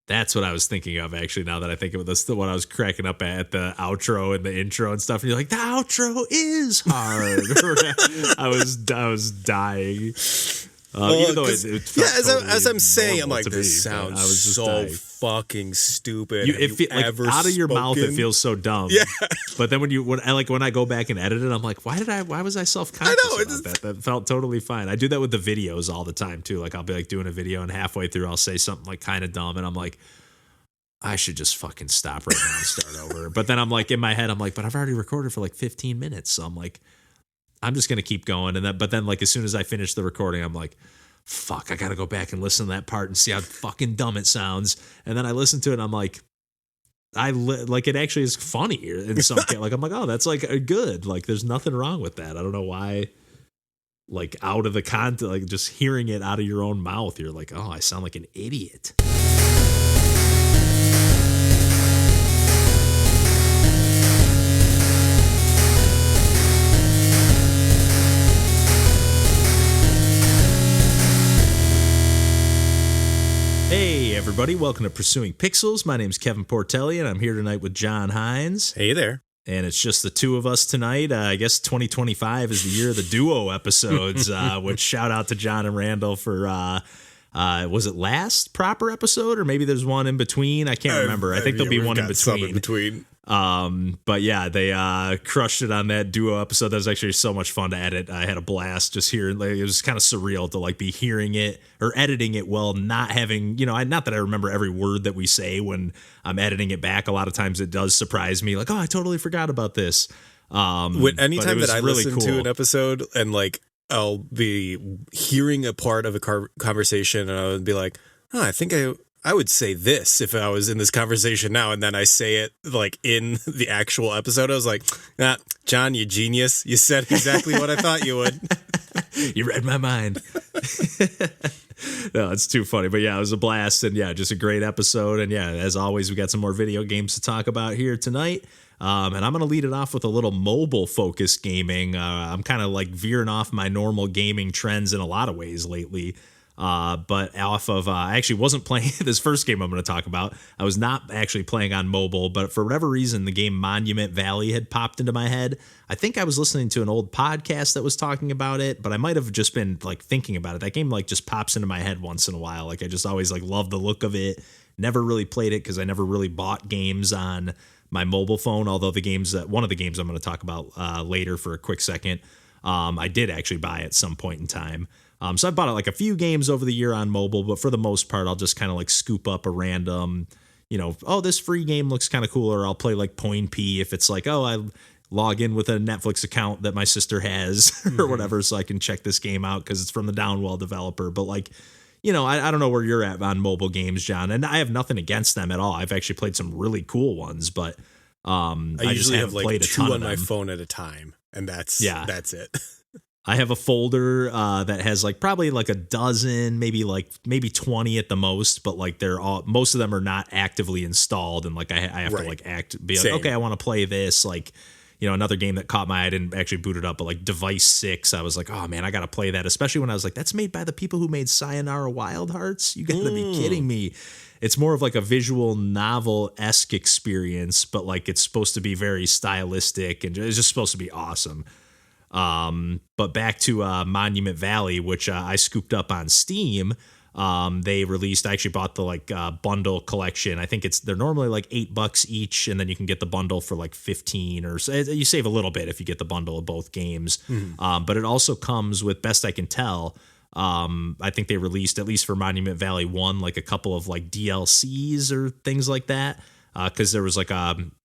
That's what I was thinking of, actually, now that I think of it. That's what I was cracking up at the outro and the intro and stuff. And you're like, the outro is hard. I was dying. Even though it felt as I'm saying, I'm like, me, this sounds so dying. Fucking stupid. Out of your mouth, it feels so dumb. Yeah. But then when I go back and edit it, I'm like, why was I self-conscious about that? That felt totally fine. I do that with the videos all the time too. Like I'll be like doing a video and halfway through I'll say something like kind of dumb and I'm like, I should just fucking stop right now and start over. But then I'm like, in my head, I'm like, but I've already recorded for like 15 minutes. So I'm like, I'm just going to keep going. But then like as soon as I finish the recording, I'm like, fuck, I got to go back and listen to that part and see how fucking dumb it sounds. And then I listen to it and I'm like, it actually is funny in some case. Like, I'm like, oh, that's like good. Like, there's nothing wrong with that. I don't know why, like, out of the content, like just hearing it out of your own mouth, you're like, oh, I sound like an idiot. Hey everybody, welcome to Pursuing Pixels. My name's Kevin Portelli and I'm here tonight with John Hines. Hey there. And it's just the two of us tonight. I guess 2025 is the year of the duo episodes, which shout out to John and Randall for, was it last proper episode or maybe there's one in between? I can't remember. I think there'll be one in between. Some in between. But yeah, they crushed it on that duo episode. That was actually so much fun to edit. I had a blast just hearing. Like, it was kind of surreal to like be hearing it or editing it while not having, not that I remember every word that we say when I'm editing it back. A lot of times it does surprise me, like, oh, I totally forgot about this. Anytime that I really listen to an episode and like I'll be hearing a part of a conversation and I would be like, oh, I think I would say this if I was in this conversation now, and then I say it like in the actual episode. I was like, John, you genius. You said exactly what I thought you would. You read my mind. No, it's too funny. But yeah, it was a blast. And yeah, just a great episode. And yeah, as always, we got some more video games to talk about here tonight. And I'm going to lead it off with a little mobile focused gaming. I'm kind of like veering off my normal gaming trends in a lot of ways lately. But off of, I actually wasn't playing this first game I'm going to talk about. I was not actually playing on mobile, but for whatever reason, the game Monument Valley had popped into my head. I think I was listening to an old podcast that was talking about it, but I might have just been like thinking about it. That game like just pops into my head once in a while. Like I just always like love the look of it. Never really played it because I never really bought games on my mobile phone. Although one of the games I'm going to talk about later for a quick second, I did actually buy at some point in time. So I bought like a few games over the year on mobile, but for the most part, I'll just kind of like scoop up a random, this free game looks kind of cool, or I'll play like Point P if it's like, oh, I log in with a Netflix account that my sister has or whatever, so I can check this game out because it's from the Downwell developer. But like, I don't know where you're at on mobile games, John, and I have nothing against them at all. I've actually played some really cool ones, but I usually have like played a ton two of on my them. phone at a time, and that's it. I have a folder that has like probably like a dozen, maybe 20 at the most, but like most of them are not actively installed, and like I have to like be like, okay, I want to play this. Like, another game that caught my eye, I didn't actually boot it up, but like Device 6, I was like, oh man, I got to play that, especially when I was like, that's made by the people who made Sayonara Wild Hearts. You got to be kidding me. It's more of like a visual novel-esque experience, but like it's supposed to be very stylistic and it's just supposed to be awesome. But back to Monument Valley, which I scooped up on Steam. They released, I actually bought the like bundle collection. I think they're normally like $8 each, and then you can get the bundle for like 15 or so. You save a little bit if you get the bundle of both games. But it also comes with, best I can tell, I think they released, at least for Monument Valley 1, like a couple of like DLCs or things like that. Because there was like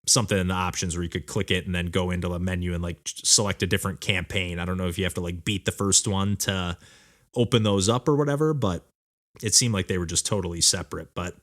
something in the options where you could click it and then go into the menu and like select a different campaign. I don't know if you have to like beat the first one to open those up or whatever, but it seemed like they were just totally separate. But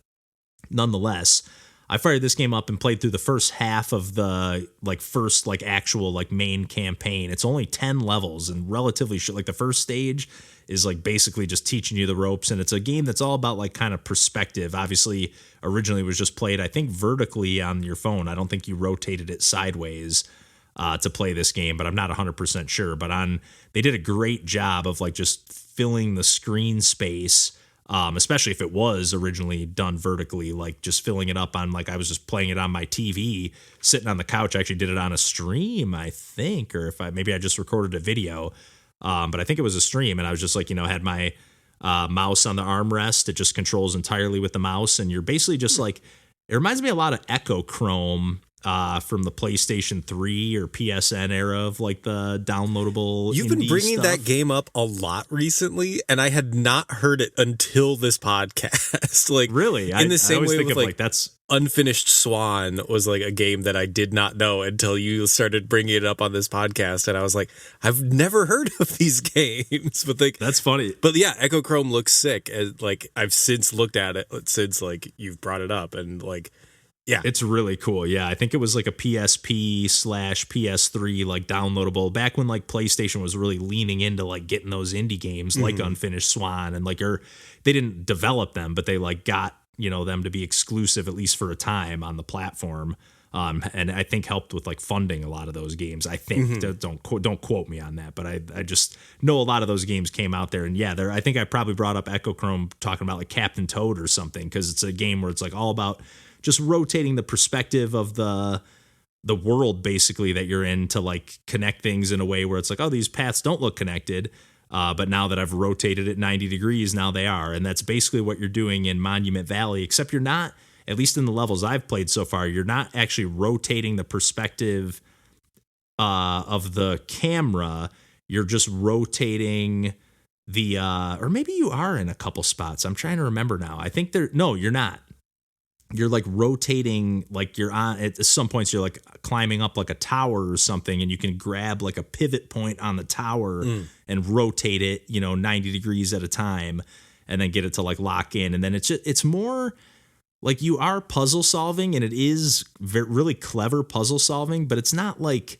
nonetheless, I fired this game up and played through the first half of the like first like actual like main campaign. It's only 10 levels and relatively short. Like the first stage is like basically just teaching you the ropes, and it's a game that's all about like kind of perspective. Obviously, originally it was just played, I think, vertically on your phone. I don't think you rotated it sideways to play this game, but I'm not 100% sure. But they did a great job of like just filling the screen space especially if it was originally done vertically, like just filling it up on, like I was just playing it on my TV, sitting on the couch. I actually did it on a stream, I think, or maybe I just recorded a video, but I think it was a stream, and I was just like, had my mouse on the armrest. It just controls entirely with the mouse, and you're basically just like, it reminds me a lot of Echo Chrome from the PlayStation 3 or PSN era of like the downloadable. You've been bringing that game up a lot recently, and I had not heard it until this podcast. Like, really, in the same way with like that's Unfinished Swan was like a game that I did not know until you started bringing it up on this podcast, and I was like, I've never heard of these games. But like, that's funny. But yeah, Echo Chrome looks sick, and like I've since looked at it since like you've brought it up, and like. Yeah, it's really cool. Yeah, I think it was like a PSP/PS3 like downloadable back when like PlayStation was really leaning into like getting those indie games like Unfinished Swan, and like they didn't develop them, but they like got them to be exclusive at least for a time on the platform, and I think helped with like funding a lot of those games. I think don't quote me on that, but I just know a lot of those games came out there, and yeah, I think I probably brought up Echo Chrome talking about like Captain Toad or something, because it's a game where it's like all about just rotating the perspective of the world basically that you're in to like connect things in a way where it's like, oh, these paths don't look connected. But now that I've rotated it 90 degrees, now they are. And that's basically what you're doing in Monument Valley, except you're not, at least in the levels I've played so far, you're not actually rotating the perspective of the camera. You're just rotating the, or maybe you are in a couple spots. I'm trying to remember now. I think no, you're not. You're like rotating, like you're on at some points you're like climbing up like a tower or something, and you can grab like a pivot point on the tower and rotate it 90 degrees at a time, and then get it to like lock in. And then it's more like you are puzzle solving, and it is really clever puzzle solving, but it's not like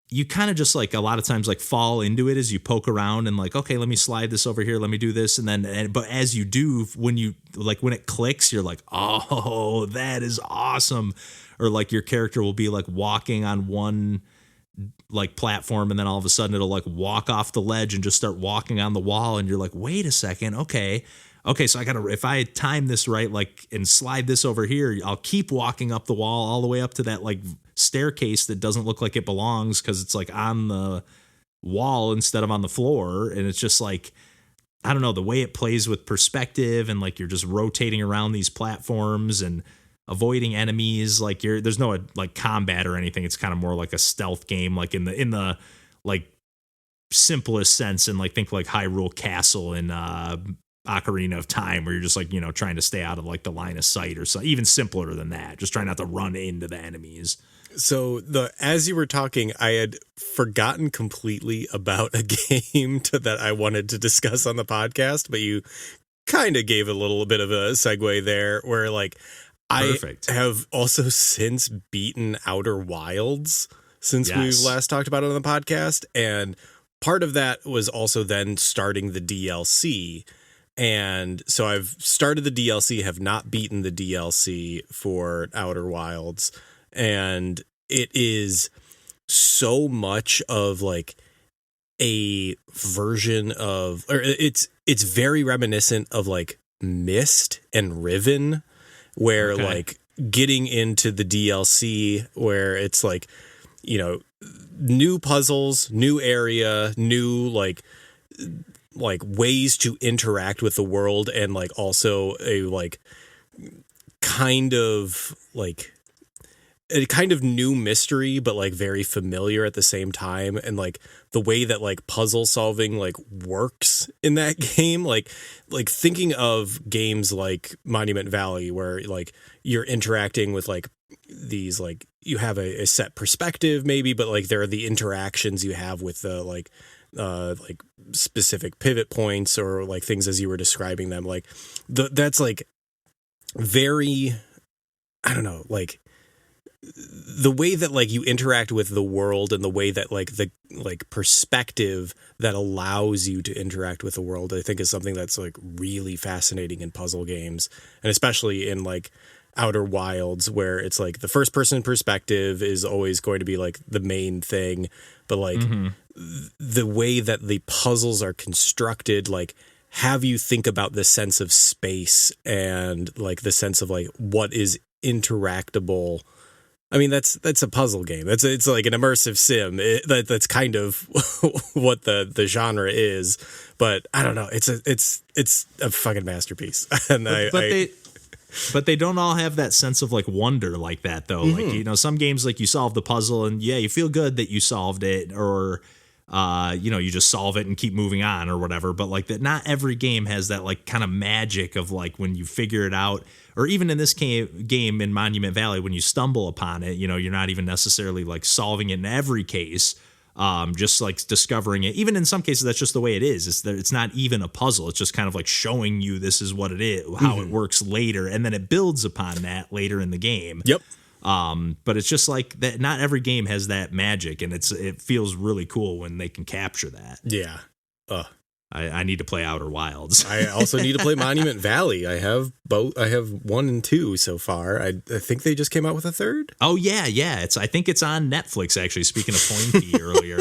you kind of just like a lot of times like fall into it as you poke around and like, okay, let me slide this over here, let me do this, and then but as you do, when it clicks, you're like, oh, that is awesome. Or like your character will be like walking on one like platform, and then all of a sudden it'll like walk off the ledge and just start walking on the wall, and you're like, wait a second, okay, so I gotta, if I time this right, like, and slide this over here, I'll keep walking up the wall all the way up to that like staircase that doesn't look like it belongs because it's like on the wall instead of on the floor. And it's just like, I don't know, the way it plays with perspective, and like you're just rotating around these platforms and avoiding enemies. Like there's no like combat or anything. It's kind of more like a stealth game, like in the like simplest sense, and like think like Hyrule Castle and Ocarina of Time, where you're just like trying to stay out of like the line of sight, or so even simpler than that, just trying not to run into the enemies. So as you were talking, I had forgotten completely about a game that I wanted to discuss on the podcast, but you kind of gave a little bit of a segue there, where like Perfect. I have also since beaten Outer Wilds since we've last talked about it on the podcast, and part of that was also then starting the DLC. And so I've started the DLC, have not beaten the DLC for Outer Wilds, and it is so much of like a version of, or it's very reminiscent of like Myst and Riven, where like getting into the DLC where it's like, new puzzles, new area, new like ways to interact with the world, and like also a like kind of new mystery, but like very familiar at the same time. And like the way that like puzzle solving like works in that game, like thinking of games like Monument Valley, where like you're interacting with like these, like you have a set perspective maybe, but like there are the interactions you have with the like specific pivot points, or like things as you were describing them, like that's like very, I don't know, like the way that like you interact with the world, and the way that like the like perspective that allows you to interact with the world, I think is something that's like really fascinating in puzzle games, and especially in like Outer Wilds, where it's like the first person perspective is always going to be like the main thing, but like the way that the puzzles are constructed like have you think about the sense of space and like the sense of like what is interactable. I mean, that's a puzzle game. It's like an immersive sim. That's kind of what the genre is. But I don't know. It's a fucking masterpiece. And but they don't all have that sense of like wonder like that though. Mm-hmm. Like, you know, some games like you solve the puzzle and yeah, you feel good that you solved it, or you know, you just solve it and keep moving on or whatever. But like that, not every game has that like kind of magic of like when you figure it out, or even in this game in Monument Valley, when you stumble upon it, you know, you're not even necessarily like solving it in every case. Just like discovering it. Even in some cases, that's just the way it is. It's not even a puzzle. It's just kind of like showing you this is what it is, how it works later, and then it builds upon that later in the game. Yep. But it's just like that. Not every game has that magic, and it feels really cool when they can capture that. Yeah. I need to play Outer Wilds. I also need to play Monument Valley. I have both. I have 1 and 2 so far. I think they just came out with a third. Oh yeah. I think it's on Netflix actually. Speaking of Pointy earlier,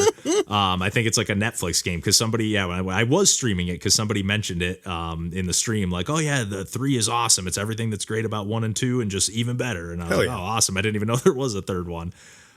I think it's like a Netflix game because somebody, when I was streaming it, because somebody mentioned it in the stream, like, oh yeah, the 3 is awesome. It's everything that's great about 1 and 2 and just even better. And I was like, oh awesome. I didn't even know there was a third one.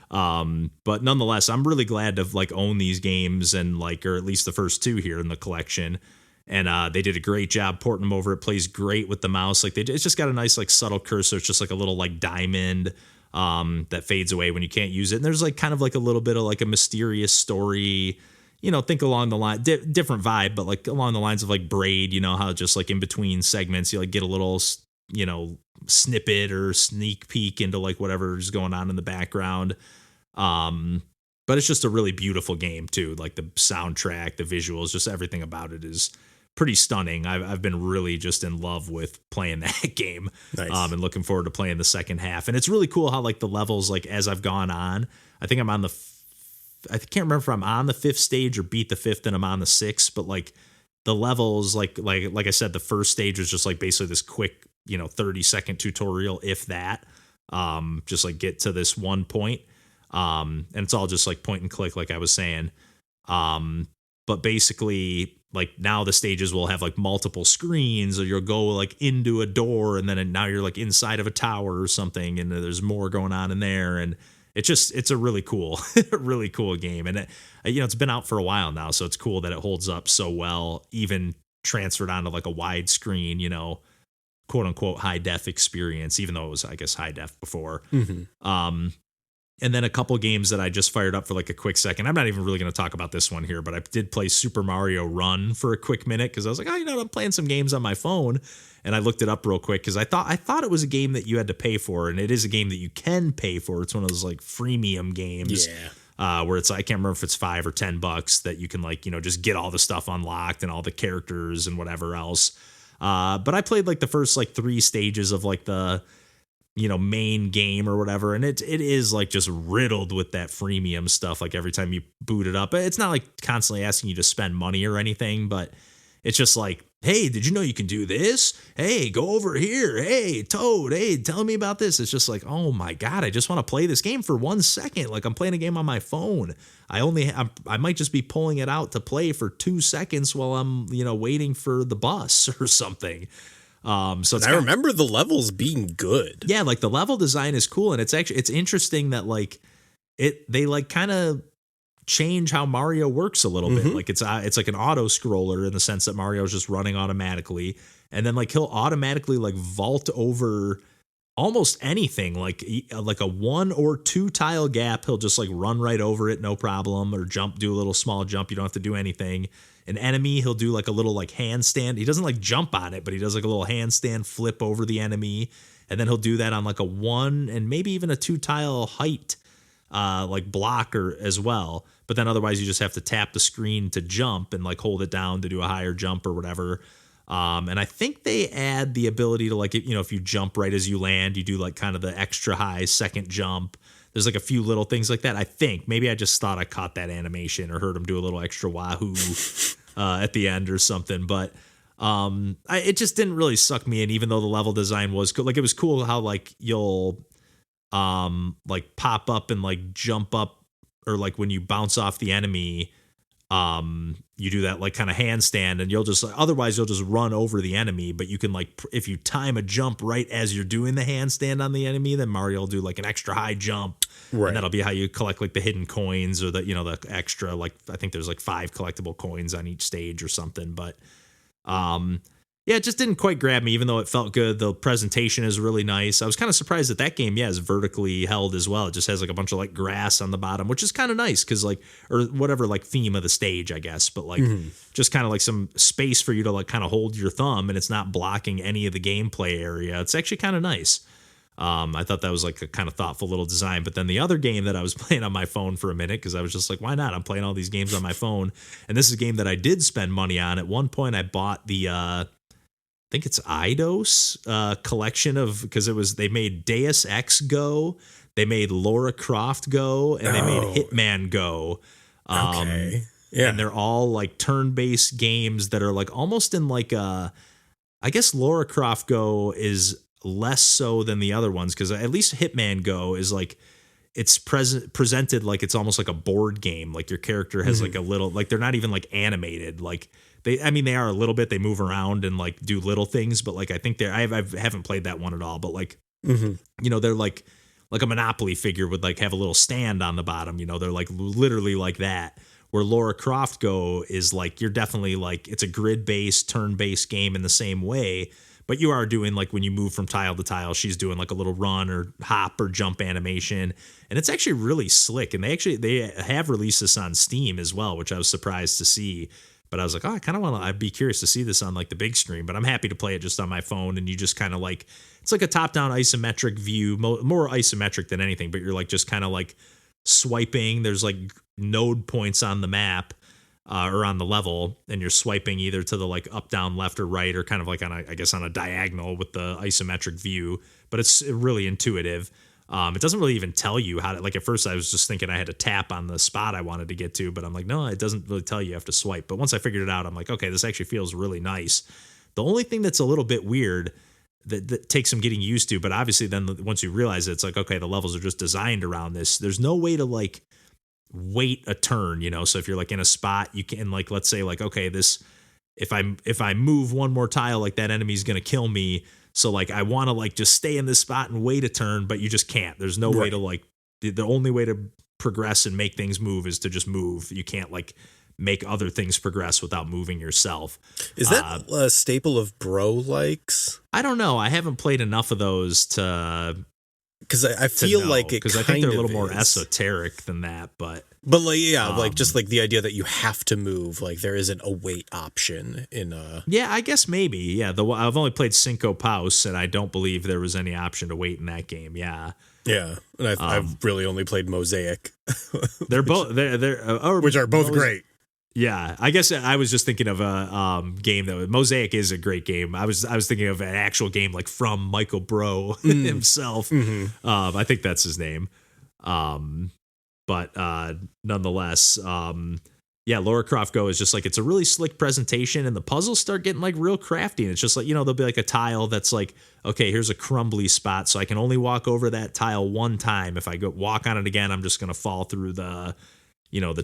But nonetheless, I'm really glad to like own these games and like, or at least the first 2 here in the collection. And they did a great job porting them over. It plays great with the mouse. Like it's just got a nice like subtle cursor. It's just like a little like diamond that fades away when you can't use it. And there's like kind of like a little bit of like a mysterious story. You know, think along the line, different vibe, but like along the lines of like Braid. You know how just like in between segments you like get a little, you know, snippet or sneak peek into like whatever's going on in the background. But it's just a really beautiful game too. Like the soundtrack, the visuals, just everything about it is pretty stunning. I've been really just in love with playing that game. Nice. And looking forward to playing the second half. And it's really cool how like the levels, like as I've gone on, I think I'm on I can't remember if I'm on the 5th stage or beat the 5th and I'm on the 6th, but like the levels, like I said, the first stage was just like basically this quick, 30-second tutorial, if that, just like get to this one point. And it's all just like point and click, like I was saying. But basically, like now the stages will have like multiple screens, or you'll go like into a door and then now you're like inside of a tower or something, and there's more going on in there. And it's a really cool, really cool game. And it's been out for a while now, so it's cool that it holds up so well, even transferred onto like a widescreen, quote unquote high def experience, even though it was, I guess, high def before. Mm-hmm. And then a couple games that I just fired up for like a quick second. I'm not even really going to talk about this one here, but I did play Super Mario Run for a quick minute because I was like, I'm playing some games on my phone, and I looked it up real quick because I thought it was a game that you had to pay for, and it is a game that you can pay for. It's one of those like freemium games, where it's I can't remember if it's $5 or $10 that you can like just get all the stuff unlocked and all the characters and whatever else. But I played like the first like 3 stages of like the main game or whatever, and it is like just riddled with that freemium stuff. Like every time you boot it up, it's not like constantly asking you to spend money or anything, but it's just like, hey, did you know you can do this? Hey, go over here. Hey, Toad. Hey, tell me about this. It's just like, oh my God, I just want to play this game for 1 second. Like I'm playing a game on my phone. I might just be pulling it out to play for 2 seconds while I'm, waiting for the bus or something. So I remember the levels being good. Yeah, like the level design is cool, and it's interesting that like they like kind of change how Mario works a little bit. Like it's like an auto scroller in the sense that Mario's just running automatically, and then like he'll automatically like vault over almost anything, like a 1 or 2 tile gap. He'll just like run right over it, no problem, or do a little small jump. You don't have to do anything. An enemy, he'll do like a little like handstand. He doesn't like jump on it, but he does like a little handstand flip over the enemy. And then he'll do that on like a 1 and maybe even a 2 tile height, like blocker as well. But then otherwise you just have to tap the screen to jump and like hold it down to do a higher jump or whatever. And I think they add the ability to like, if you jump right as you land, you do like kind of the extra high second jump. There's like a few little things like that. I think maybe I just thought I caught that animation or heard him do a little extra wahoo at the end or something. But it just didn't really suck me in, even though the level design was cool. Like it was cool how like you'll like pop up and like jump up, or like when you bounce off the enemy, you do that like kind of handstand, and otherwise you'll just run over the enemy. But you can like, if you time a jump right as you're doing the handstand on the enemy, then Mario will do like an extra high jump. Right. And that'll be how you collect like the hidden coins or the extra, like, I think there's like 5 collectible coins on each stage or something. But, yeah, it just didn't quite grab me, even though it felt good. The presentation is really nice. I was kind of surprised that game, is vertically held as well. It just has like a bunch of like grass on the bottom, which is kind of nice because like, or whatever, like theme of the stage, I guess. But like just kind of like some space for you to like kind of hold your thumb, and it's not blocking any of the gameplay area. It's actually kind of nice. I thought that was like a kind of thoughtful little design. But then the other game that I was playing on my phone for a minute, because I was just like, why not? I'm playing all these games on my phone. And this is a game that I did spend money on. At one point, I bought the, I think it's Eidos collection of, because they made Deus Ex Go, they made Lara Croft Go, and they made Hitman Go. Okay. Yeah. And they're all like turn-based games that are like almost in like I guess Lara Croft Go is less so than the other ones, because at least Hitman Go is like, it's presented like it's almost like a board game. Like your character has like a little, like they're not even like animated. Like they are a little bit, they move around and like do little things, but like I think I haven't played that one at all, but like, they're like a Monopoly figure would like have a little stand on the bottom, they're like literally like that. Where Lara Croft Go is like, you're definitely like, it's a grid-based, turn-based game in the same way, but you are doing like, when you move from tile to tile, she's doing like a little run or hop or jump animation. And it's actually really slick. And they have released this on Steam as well, which I was surprised to see. But I was like, I kind of I'd be curious to see this on like the big screen, but I'm happy to play it just on my phone. And you just kind of like, it's like a top-down isometric view, more isometric than anything, but you're like just kind of like swiping. There's like node points on the map. Or on the level, and you're swiping either to the like up, down, left, or right, or kind of like on a diagonal with the isometric view. But it's really intuitive. It doesn't really even tell you how to, like, at first I was just thinking I had to tap on the spot I wanted to get to, but I'm like, no, it doesn't really tell you have to swipe. But once I figured it out, I'm like, okay, this actually feels really nice. The only thing that's a little bit weird that takes some getting used to, but obviously then once you realize it, it's like, okay, the levels are just designed around this. There's no way to like wait a turn, so if you're like in a spot, you can, like, let's say like, okay, this, if I move one more tile, like that enemy's gonna kill me, so like I want to like just stay in this spot and wait a turn, but you just can't. There's no way to like, the only way to progress and make things move is to just move. You can't like make other things progress without moving yourself. Is that a staple of bro likes? I don't know, I haven't played enough of those to, because I feel like it, because I think they're a little more esoteric than that, but like, yeah, like just like the idea that you have to move, like there isn't a wait option in yeah, I guess maybe, yeah. I've only played Cinco Paus, and I don't believe there was any option to wait in that game. Yeah, and I've really only played Mosaic. They're both which are both great. Yeah, I guess I was just thinking of a game that Mosaic is a great game. I was thinking of an actual game like from Michael Bro himself. I think that's his name. But nonetheless, yeah, Lara Croft Go is just like, it's a really slick presentation, and the puzzles start getting like real crafty. And it's just like, there'll be like a tile that's like, okay, here's a crumbly spot, so I can only walk over that tile one time. If I go walk on it again, I'm just gonna fall through the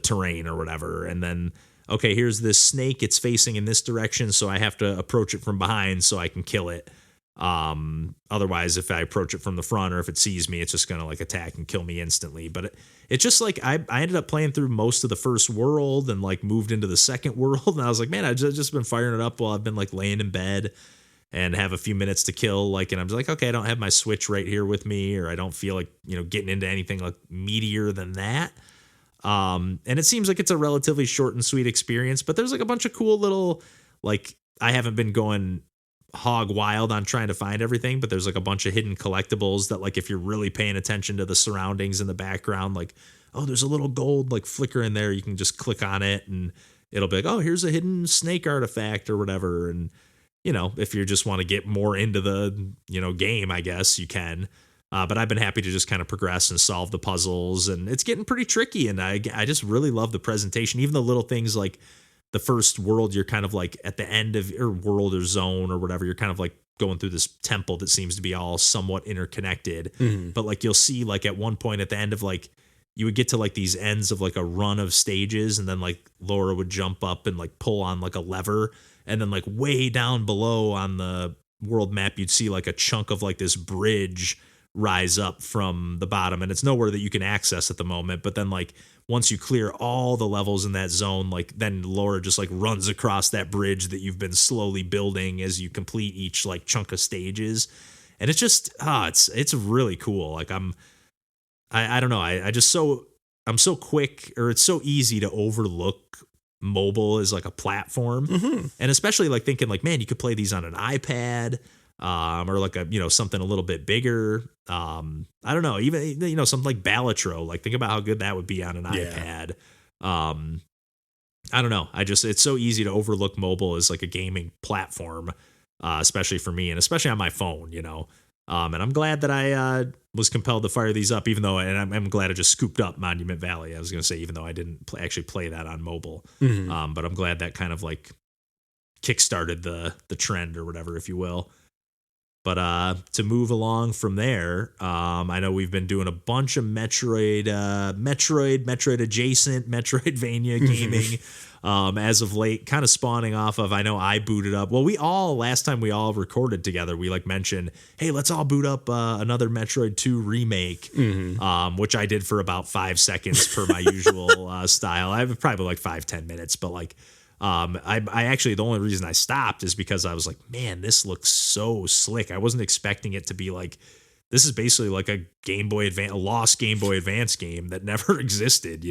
terrain or whatever. And then, okay, here's this snake, it's facing in this direction, so I have to approach it from behind so I can kill it. Otherwise, if I approach it from the front, or if it sees me, it's just gonna like attack and kill me instantly. But it's just like, I ended up playing through most of the first world and like moved into the second world, and I was like, man, I've just been firing it up while I've been like laying in bed and have a few minutes to kill, like, and I'm just like, okay, I don't have my Switch right here with me, or I don't feel like getting into anything like meatier than that. And it seems like it's a relatively short and sweet experience, but there's like a bunch of cool little, like, I haven't been going hog wild on trying to find everything, but there's like a bunch of hidden collectibles that, like, if you're really paying attention to the surroundings in the background, like, oh, there's a little gold like flicker in there, you can just click on it and it'll be like, oh, here's a hidden snake artifact or whatever. And if you just want to get more into the game, I guess you can. But I've been happy to just kind of progress and solve the puzzles, and it's getting pretty tricky. And I just really love the presentation, even the little things like the first world, you're kind of like at the end of your world or zone or whatever, you're kind of like going through this temple that seems to be all somewhat interconnected. But like, you'll see like at one point at the end of like you would get to like these ends of like a run of stages, and then like Laura would jump up and like pull on like a lever, and then like way down below on the world map you'd see like a chunk of like this bridge rise up from the bottom, and it's nowhere that you can access at the moment. But then like once you clear all the levels in that zone, like then Laura just like runs across that bridge that you've been slowly building as you complete each like chunk of stages. And it's just it's really cool. Like I don't know, I'm so quick, or it's so easy to overlook mobile as like a platform. And especially like thinking like, man, you could play these on an iPad, or like a, something a little bit bigger. I don't know, even, something like Balatro, like think about how good that would be on an iPad. I don't know. It's so easy to overlook mobile as like a gaming platform, especially for me, and especially on my phone, and I'm glad that I was compelled to fire these up, even though, and I'm glad I just scooped up Monument Valley. I was going to say, even though I didn't actually play that on mobile, but I'm glad that kind of like kickstarted the trend or whatever, if you will. But to move along from there, I know we've been doing a bunch of Metroid adjacent, Metroidvania gaming as of late, kind of spawning off of, I know I booted up. Well, last time we all recorded together, we like mentioned, hey, let's all boot up another Metroid 2 remake, which I did for about 5 seconds per my usual style. I have probably like 5-10 minutes, but like, I actually, the only reason I stopped is because I was like, man, this looks so slick. I wasn't expecting it to be like, this is basically like a lost Game Boy Advance game that never existed,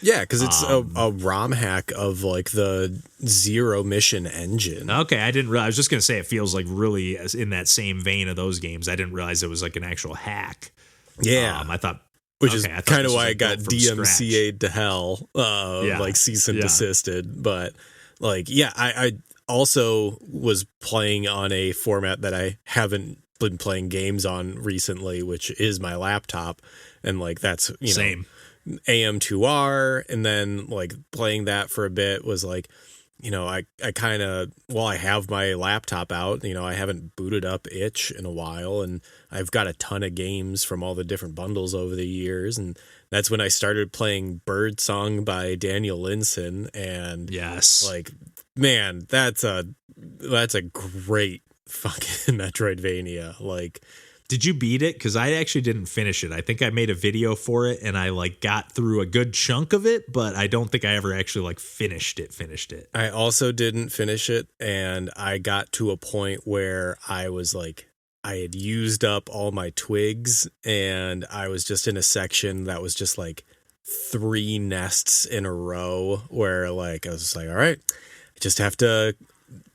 Yeah, because it's a ROM hack of like the Zero Mission engine. Okay, I didn't realize. I was just going to say it feels like really in that same vein of those games. I didn't realize it was like an actual hack. Yeah. I thought... Which is kind of why I got DMCA'd to hell, like cease and desisted. But like, yeah, I also was playing on a format that I haven't been playing games on recently, which is my laptop. And like, that's, same AM2R. And then like playing that for a bit was like, I kind of, while I have my laptop out, I haven't booted up itch in a while, and I've got a ton of games from all the different bundles over the years. And that's when I started playing Birdsong by Daniel Linssen. And yes, like, man, that's a great fucking Metroidvania. Like, did you beat it? Because I actually didn't finish it. I think I made a video for it, and I like got through a good chunk of it, but I don't think I ever actually like finished it. I also didn't finish it, and I got to a point where I was like, I had used up all my twigs, and I was just in a section that was just like 3 nests in a row, where like I was just like, all right, I just have to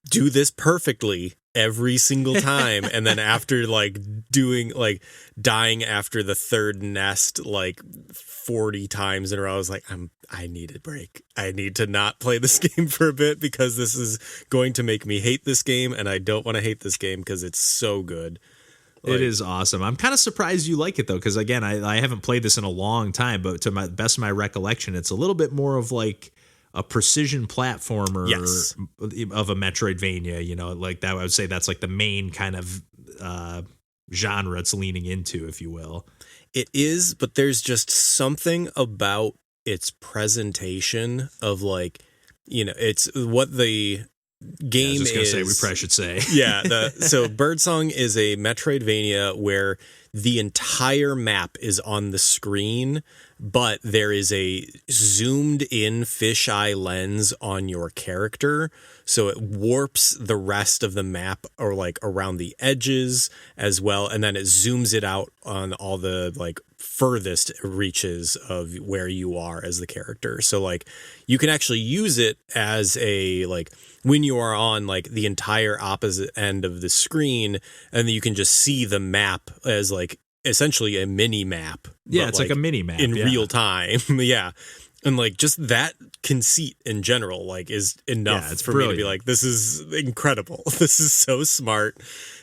do this perfectly every single time. And then after like dying after the 3rd nest like 40 times in a row, I was like, I need a break. I need to not play this game for a bit, because this is going to make me hate this game, and I don't want to hate this game because it's so good. Like, it is awesome. I'm kind of surprised you like it though, because again, I haven't played this in a long time, but to my best of my recollection, it's a little bit more of like a precision platformer of a Metroidvania, like that. I would say that's like the main kind of genre it's leaning into, if you will. It is, but there's just something about its presentation of like, it's what the game is. Say, we probably should say. Yeah. So Birdsong is a Metroidvania where the entire map is on the screen, but there is a zoomed in fisheye lens on your character. So it warps the rest of the map, or like around the edges as well. And then it zooms it out on all the like furthest reaches of where you are as the character. So like you can actually use it as a, like when you are on like the entire opposite end of the screen, and you can just see the map as like essentially a mini map. Yeah, it's like a mini map in real time. Yeah. And like just that conceit in general, like, is enough for me to be like, this is incredible. This is so smart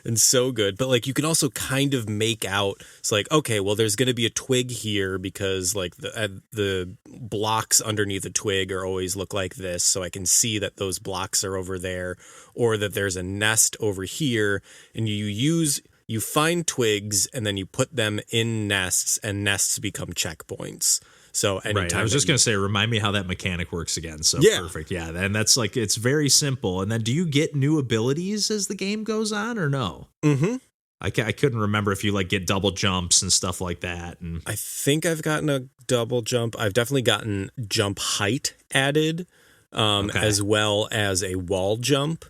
and so good. But like, you can also kind of make out, it's like, okay, well, there's going to be a twig here because like the blocks underneath the twig are always look like this. So I can see that those blocks are over there, or that there's a nest over here, and you find twigs and then you put them in nests, and nests become checkpoints. So anytime right. I was just going to say, remind me how that mechanic works again. So perfect. Yeah. And that's like, it's very simple. And then do you get new abilities as the game goes on or no? Mm-hmm. I couldn't remember if you like get double jumps and stuff like that. And I think I've gotten a double jump. I've definitely gotten jump height added, as well as a wall jump.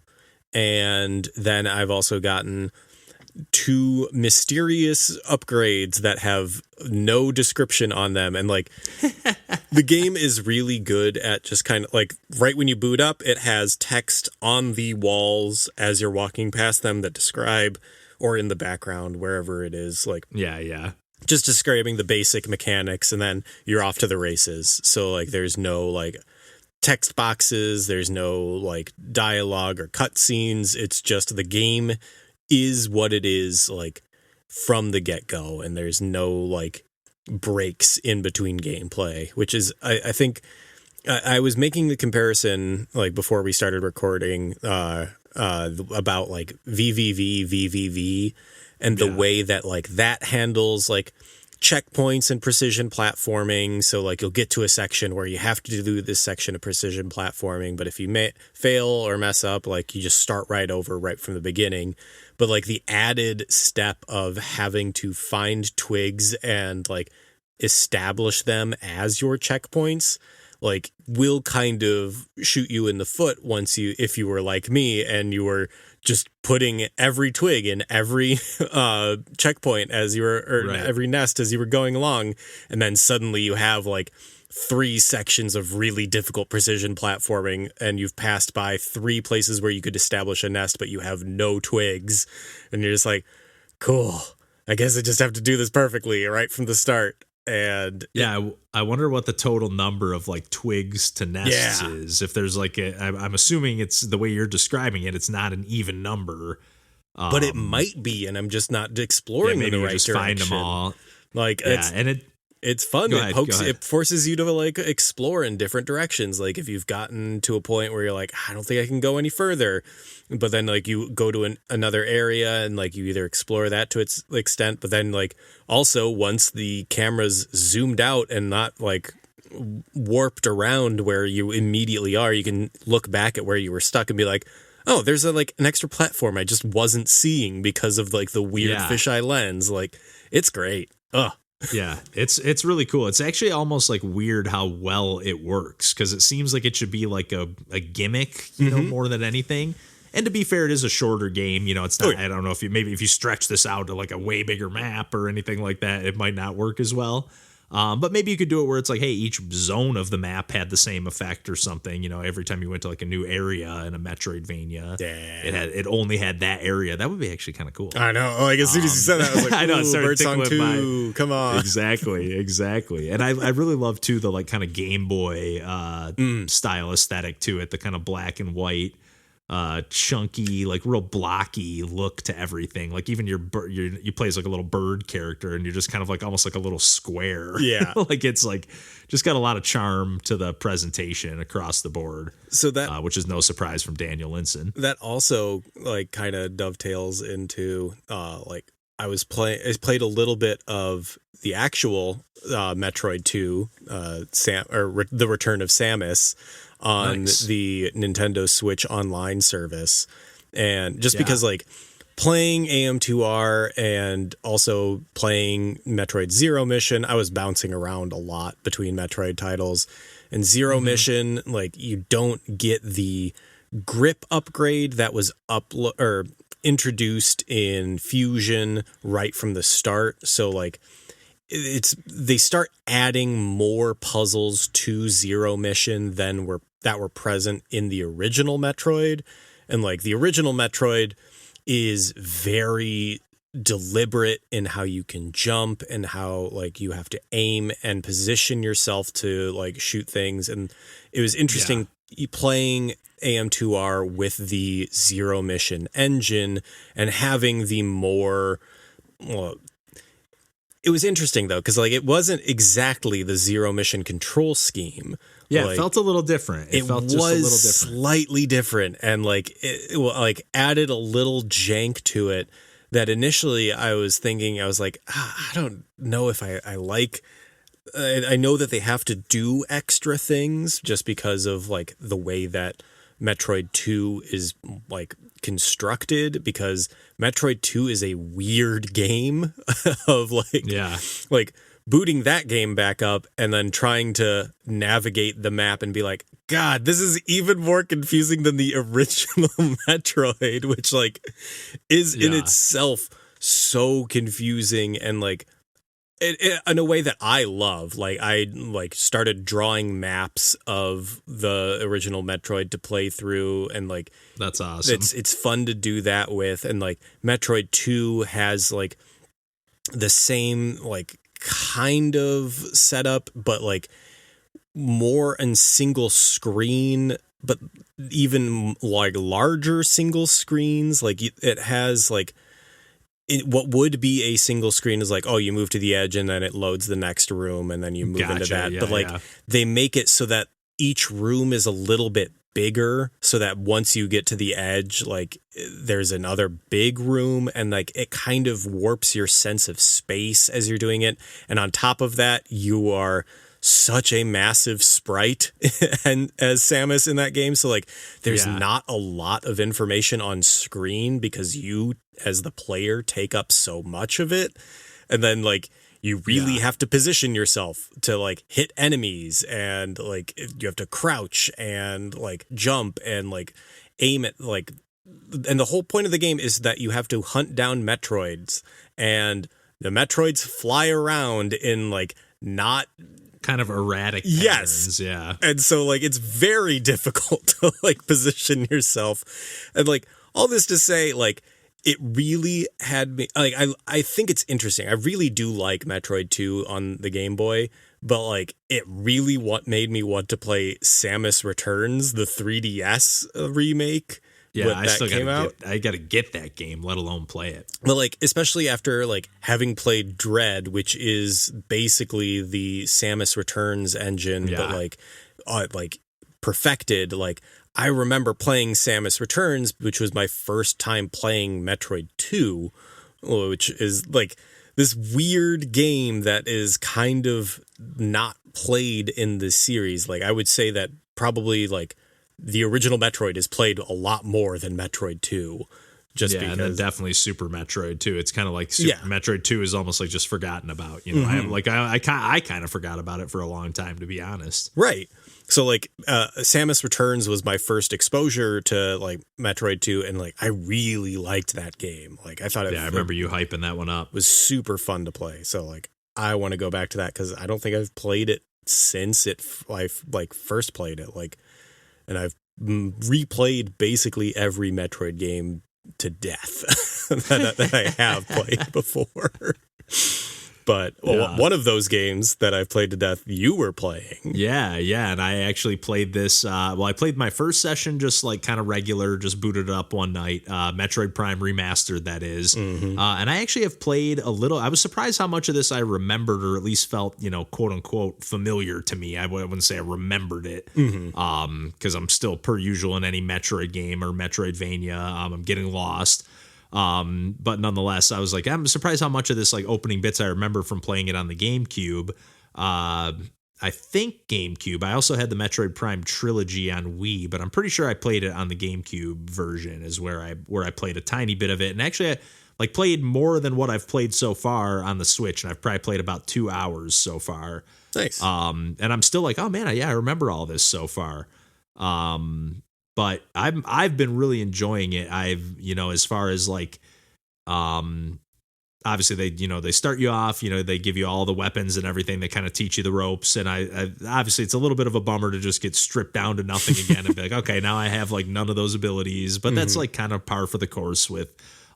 And then I've also gotten 2 mysterious upgrades that have no description on them. And like the game is really good at just kind of like right when you boot up, it has text on the walls as you're walking past them that describe, or in the background, wherever it is, like just describing the basic mechanics, and then you're off to the races. So like there's no like text boxes, there's no like dialogue or cutscenes. It's just the game is what it is, like from the get-go, and there's no like breaks in between gameplay, which is I think I was making the comparison like before we started recording about like VVV and the way that like that handles like checkpoints and precision platforming. So like you'll get to a section where you have to do this section of precision platforming, but if you fail or mess up, like you just start right over right from the beginning. But like the added step of having to find twigs and like establish them as your checkpoints, like will kind of shoot you in the foot if you were like me and you were just putting every twig in every checkpoint as you were, or every nest as you were going along. And then suddenly you have like 3 sections of really difficult precision platforming, and you've passed by 3 places where you could establish a nest, but you have no twigs. And you're just like, cool, I guess I just have to do this perfectly right from the start. And I wonder what the total number of like twigs to nests is. If there's like I'm assuming it's the way you're describing it, it's not an even number, but it might be, and I'm just not exploring in the right direction. Find them all. Like it's fun. It forces you to like explore in different directions. Like if you've gotten to a point where you're like, I don't think I can go any further, but then like you go to another area and like you either explore that to its extent, but then like also once the camera's zoomed out and not like warped around where you immediately are, you can look back at where you were stuck and be like, oh, there's an extra platform I just wasn't seeing because of like the weird fisheye lens. Like it's great. Yeah, it's really cool. It's actually almost like weird how well it works, because it seems like it should be like a gimmick, you know, more than anything. And to be fair, it is a shorter game. You know, it's not. I don't know if you stretch this out to like a way bigger map or anything like that, it might not work as well. But maybe you could do it where it's like, hey, each zone of the map had the same effect or something. You know, every time you went to like a new area in a Metroidvania, it only had that area. That would be actually kind of cool. I know. Like as soon as you said that, I was like, I know. Birdsong 2, come on. Exactly. And I really love too the like kind of Game Boy style aesthetic to it, the kind of black and white. Chunky, like real blocky look to everything. Like even you play as like a little bird character, and you're just kind of like almost like a little square. Yeah, like it's like just got a lot of charm to the presentation across the board. So that, which is no surprise from Daniel Linssen. That also like kind of dovetails into like I played a little bit of the actual Metroid 2, the Return of Samus, on the Nintendo Switch Online service. And just because like playing AM2R and also playing Metroid Zero Mission, I was bouncing around a lot between Metroid titles. And Zero Mission, like you don't get the grip upgrade that was introduced in Fusion right from the start. So like they start adding more puzzles to Zero Mission than were present in the original Metroid. And like the original Metroid is very deliberate in how you can jump and how like you have to aim and position yourself to like shoot things. And it was interesting playing AM2R with the Zero Mission engine and having the more it was interesting though, because like it wasn't exactly the Zero Mission control scheme. Yeah, like, it felt a little different. It felt just a little different. Slightly different, and like it like added a little jank to it. That initially I was thinking, I was like, I don't know if I like I know that they have to do extra things just because of like the way that Metroid 2 is like constructed, because Metroid 2 is a weird game of like booting that game back up and then trying to navigate the map and be like, God, this is even more confusing than the original Metroid, which like is in itself so confusing and like in a way that I love. Like I like started drawing maps of the original Metroid to play through, and like that's awesome. It's fun to do that with. And like Metroid 2 has like the same like kind of setup, but like more in single screen, but even like larger single screens. Like it has like what would be a single screen is like, oh, you move to the edge and then it loads the next room and then you move into that. But like they make it so that each room is a little bit bigger, so that once you get to the edge, like there's another big room, and like it kind of warps your sense of space as you're doing it. And on top of that, you are such a massive sprite and as Samus in that game, so like there's not a lot of information on screen because you as the player take up so much of it. And then like you really have to position yourself to like hit enemies, and like you have to crouch and like jump and like aim at like, and the whole point of the game is that you have to hunt down Metroids, and the Metroids fly around in like not kind of erratic patterns. Yeah. And so like it's very difficult to like position yourself. And like all this to say, like it really had me like I think it's interesting. I really do like Metroid 2 on the Game Boy, but like it really made me want to play Samus Returns, the 3DS remake. Yeah, I gotta get that game, let alone play it. But like, especially after like having played Dread, which is basically the Samus Returns engine, but like perfected. Like I remember playing Samus Returns, which was my first time playing Metroid 2, which is like this weird game that is kind of not played in the series. Like I would say that probably like the original Metroid is played a lot more than Metroid 2. Because, and then definitely Super Metroid 2. It's kind of like Metroid 2 is almost like just forgotten about. You know, I kind of forgot about it for a long time, to be honest. Right. So like Samus Returns was my first exposure to like Metroid 2, and like I really liked that game. Like I thought I remember you hyping that one up. It was super fun to play. So like I want to go back to that because I don't think I've played it since I like first played it. Like, and I've replayed basically every Metroid game to death that I have played before. But one of those games that I've played to death, you were playing. Yeah. And I actually played this. I played my first session just like kind of regular, just booted it up one night. Metroid Prime Remastered, that is. And I actually have played a little. I was surprised how much of this I remembered, or at least felt, quote unquote, familiar to me. I wouldn't say I remembered it, because I'm still, per usual, in any Metroid game or Metroidvania, I'm getting lost. But nonetheless, I was like, I'm surprised how much of this like opening bits I remember from playing it on the GameCube. I think GameCube. I also had the Metroid Prime trilogy on Wii, but I'm pretty sure I played it on the GameCube version is where I played a tiny bit of it. And actually I like played more than what I've played so far on the Switch, and I've probably played about 2 hours so far. Nice. And I'm still like, oh man, I remember all this so far. But I've been really enjoying it. As far as like, obviously they start you off, they give you all the weapons and everything. They kind of teach you the ropes. And I obviously it's a little bit of a bummer to just get stripped down to nothing again and be like, okay, now I have like none of those abilities, but that's like kind of par for the course with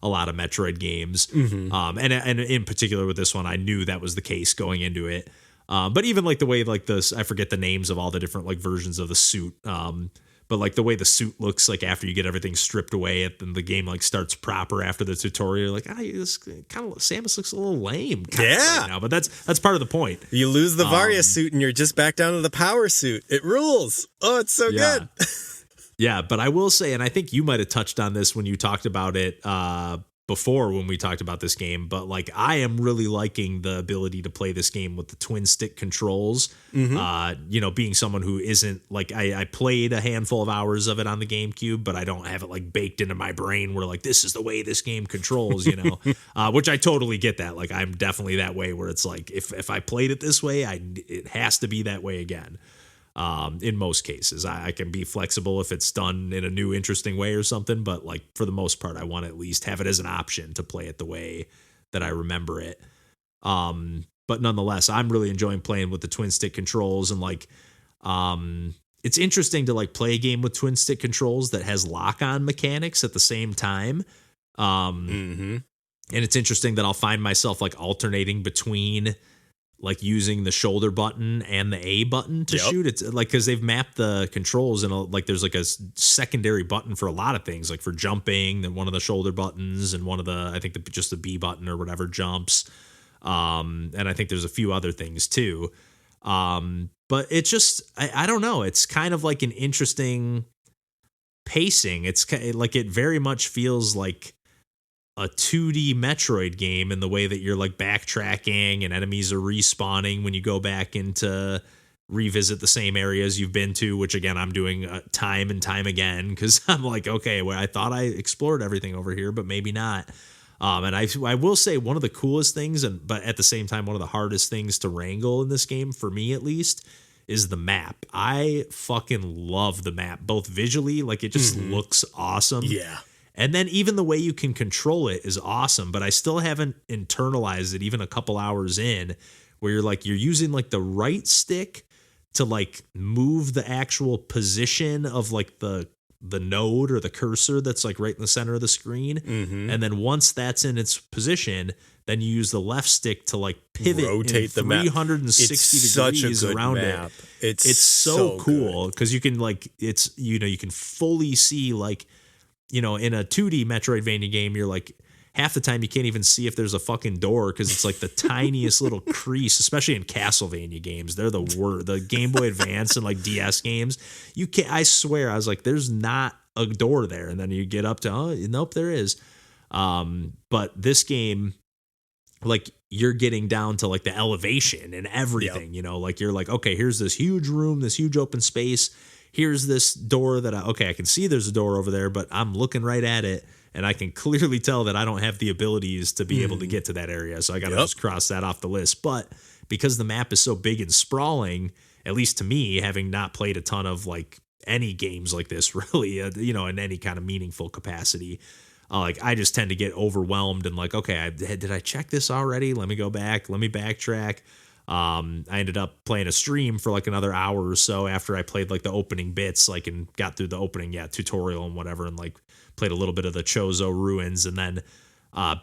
a lot of Metroid games. And in particular with this one, I knew that was the case going into it. But even like the way like I forget the names of all the different like versions of the suit. But like the way the suit looks like after you get everything stripped away, and the game like starts proper after the tutorial, you're like, this kind of Samus looks a little lame. Right now, but that's part of the point. You lose the Varia suit and you're just back down to the power suit. It rules. Oh, it's so good. Yeah, but I will say, and I think you might have touched on this when you talked about it before when we talked about this game, but like I am really liking the ability to play this game with the twin stick controls. Being someone who isn't like I played a handful of hours of it on the GameCube, but I don't have it like baked into my brain where like this is the way this game controls, which I totally get that. Like I'm definitely that way where it's like if I played it this way, it has to be that way again. In most cases, I can be flexible if it's done in a new, interesting way or something. But like for the most part, I want to at least have it as an option to play it the way that I remember it. But nonetheless, I'm really enjoying playing with the twin stick controls and like, it's interesting to like play a game with twin stick controls that has lock-on mechanics at the same time. And it's interesting that I'll find myself like alternating between like using the shoulder button and the A button to shoot. It's like, cause they've mapped the controls and like, there's like a secondary button for a lot of things, like for jumping, then one of the shoulder buttons and one of the, I think just the B button or whatever jumps. And I think there's a few other things too. But it's just, I don't know. It's kind of like an interesting pacing. It's like, it very much feels like a 2D Metroid game in the way that you're like backtracking and enemies are respawning when you go back into revisit the same areas you've been to, which again, I'm doing time and time again. Cause I'm like, okay, well, I thought I explored everything over here, but maybe not. And I will say one of the coolest things but at the same time, one of the hardest things to wrangle in this game, for me at least, is the map. I fucking love the map, both visually, like it just looks awesome. Yeah. And then even the way you can control it is awesome, but I still haven't internalized it even a couple hours in, where you're using like the right stick to like move the actual position of like the node or the cursor that's like right in the center of the screen. And then once that's in its position, then you use the left stick to like pivot, rotate the 360 degrees around map. It. It's so cool because you can like, you can fully see like, in a 2D Metroidvania game, you're like half the time you can't even see if there's a fucking door because it's like the tiniest little crease, especially in Castlevania games. They're the worst. The Game Boy Advance and like DS games, you can't. I swear, I was like, there's not a door there, and then you get up to, oh, nope, there is. But this game, like you're getting down to like the elevation and everything. Like you're like, okay, here's this huge room, this huge open space. Here's this door that I can see there's a door over there, but I'm looking right at it and I can clearly tell that I don't have the abilities to be able to get to that area. So I got to just cross that off the list. But because the map is so big and sprawling, at least to me, having not played a ton of like any games like this really, in any kind of meaningful capacity, like I just tend to get overwhelmed and like, okay, did I check this already? Let me go back. Let me backtrack. I ended up playing a stream for like another hour or so after I played like the opening bits, like and got through the opening tutorial and whatever, and like played a little bit of the Chozo ruins and then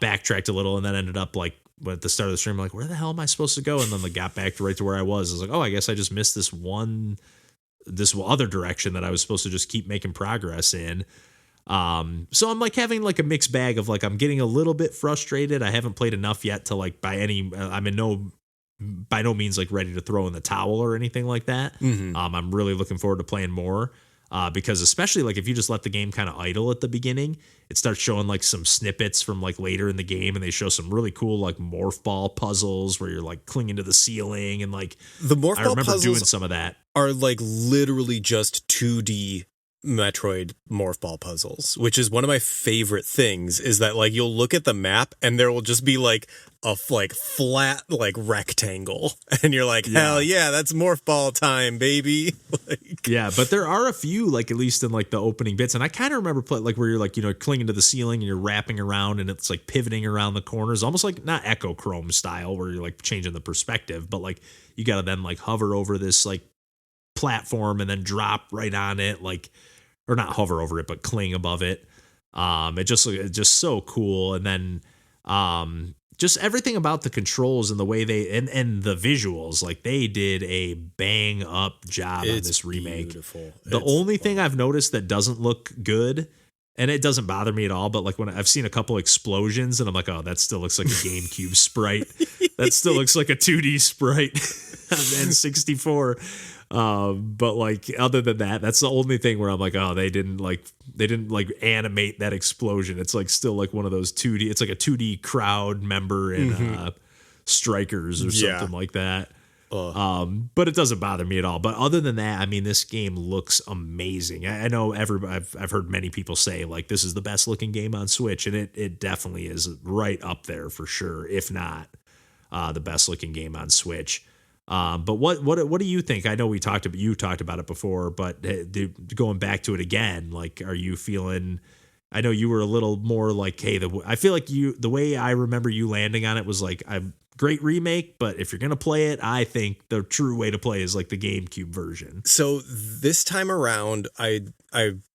backtracked a little and then ended up like at the start of the stream like, where the hell am I supposed to go? And then like got back right to where I was. I was like, oh, I guess I just missed this other direction that I was supposed to just keep making progress in. So I'm like having like a mixed bag of like I'm getting a little bit frustrated. I haven't played enough yet to like I'm by no means like ready to throw in the towel or anything like that. I'm really looking forward to playing more because especially like if you just let the game kind of idle at the beginning, it starts showing like some snippets from like later in the game and they show some really cool like morph ball puzzles where you're like clinging to the ceiling and like the morph ball puzzles. I remember doing some of that. Are like literally just 2D Metroid morph ball puzzles, which is one of my favorite things, is that like you'll look at the map and there will just be like a like flat like rectangle and you're like, hell yeah, that's morph ball time, baby. Like, yeah, but there are a few like at least in like the opening bits, and I kind of remember like where you're like clinging to the ceiling and you're wrapping around and it's like pivoting around the corners, almost like not Echo Chrome style where you're like changing the perspective, but like you gotta then like hover over this like platform and then drop right on it, like, or not hover over it but cling above it. It's just so cool. And then just everything about the controls and the way they and the visuals, like they did a bang up job on this remake. Beautiful. The only thing I've noticed that doesn't look good, and it doesn't bother me at all, but like when I've seen a couple explosions and I'm like, oh, that still looks like a GameCube sprite. That still looks like a 2D sprite on N64. But like other than that, that's the only thing where I'm like, oh, they didn't like animate that explosion. It's like still like one of those 2D. It's like a 2D crowd member in Strikers or something like that. But it doesn't bother me at all. But other than that, I mean, this game looks amazing. I know I've heard many people say like this is the best looking game on Switch, and it definitely is right up there for sure, if not the best looking game on Switch. But what do you think? I know you talked about it before, but going back to it again, like, are you feeling? I know you were a little more like, hey, I feel like the way I remember you landing on it was like, great remake, but if you're going to play it, I think the true way to play is like the GameCube version. So this time around, I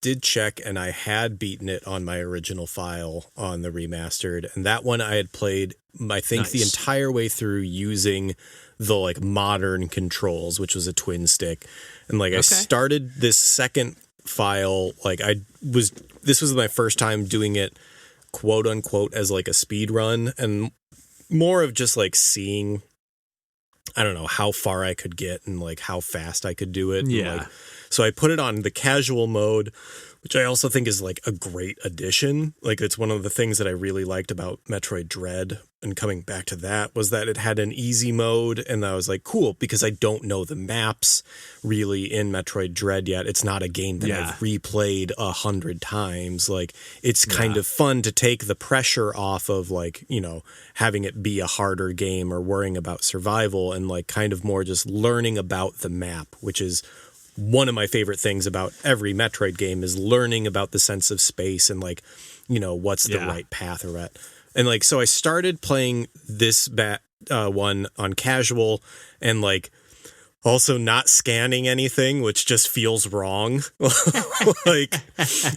did check and I had beaten it on my original file on the remastered. And that one I had played, I think, the entire way through using the like modern controls, which was a twin stick. And like I started this second file, like this was my first time doing it, quote unquote, as like a speed run, and more of just like seeing, I don't know, how far I could get and like how fast I could do it. Yeah. Like, so I put it on the casual mode, which I also think is like a great addition. Like it's one of the things that I really liked about Metroid Dread, and coming back to that was that it had an easy mode, and I was like, cool, because I don't know the maps really in Metroid Dread yet. It's not a game that I've replayed 100 times. Like it's kind of fun to take the pressure off of like, you know, having it be a harder game or worrying about survival, and like kind of more just learning about the map, which is one of my favorite things about every Metroid game, is learning about the sense of space and like, you know, what's the right path or what. And like, so I started playing this one on casual, and like also not scanning anything, which just feels wrong. Like